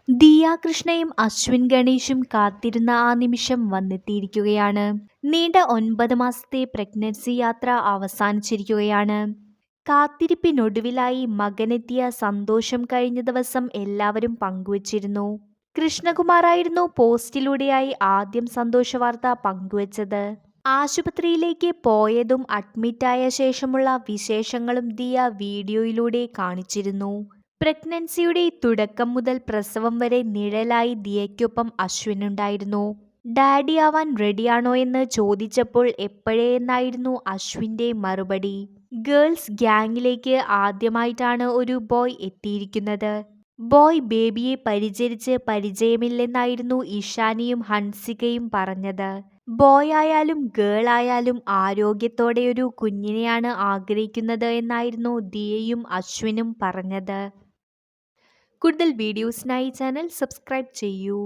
ദിയ കൃഷ്ണയും അശ്വിൻ ഗണേഷും കാത്തിരുന്ന ആ നിമിഷം വന്നെത്തിയിരിക്കുകയാണ്. നീണ്ട 9 മാസത്തെ പ്രഗ്നൻസി യാത്ര അവസാനിച്ചിരിക്കുകയാണ്. കാത്തിരിപ്പിനൊടുവിലായി മകനെത്തിയ സന്തോഷം കഴിഞ്ഞ ദിവസം എല്ലാവരും പങ്കുവച്ചിരുന്നു. കൃഷ്ണകുമാറായിരുന്നു പോസ്റ്റിലൂടെയായി ആദ്യം സന്തോഷ വാർത്ത പങ്കുവച്ചത്. ആശുപത്രിയിലേക്ക് പോയതും അഡ്മിറ്റായ ശേഷമുള്ള വിശേഷങ്ങളും ദിയ വീഡിയോയിലൂടെ കാണിച്ചിരുന്നു. പ്രഗ്നൻസിയുടെ തുടക്കം മുതൽ പ്രസവം വരെ നിഴലായി ദിയയ്ക്കൊപ്പം അശ്വിനുണ്ടായിരുന്നു. ഡാഡി ആവാൻ റെഡിയാണോ എന്ന് ചോദിച്ചപ്പോൾ എപ്പോഴേ എന്നായിരുന്നു അശ്വിന്റെ മറുപടി. ഗേൾസ് ഗ്യാങ്ങിലേക്ക് ആദ്യമായിട്ടാണ് ഒരു ബോയ് എത്തിയിരിക്കുന്നത്. ബോയ് ബേബിയെ പരിചരിച്ച് പരിചയമില്ലെന്നായിരുന്നു ഇഷാനിയും ഹൻസികയും പറഞ്ഞത്. ബോയ് ആയാലും ഗേൾ ആയാലും ആരോഗ്യത്തോടെയൊരു കുഞ്ഞിനെയാണ് ആഗ്രഹിക്കുന്നത് എന്നായിരുന്നു ദിയയും അശ്വിനും പറഞ്ഞത്. കൂടുതൽ വീഡിയോസിനായി ചാനൽ സബ്സ്ക്രൈബ് ചെയ്യൂ.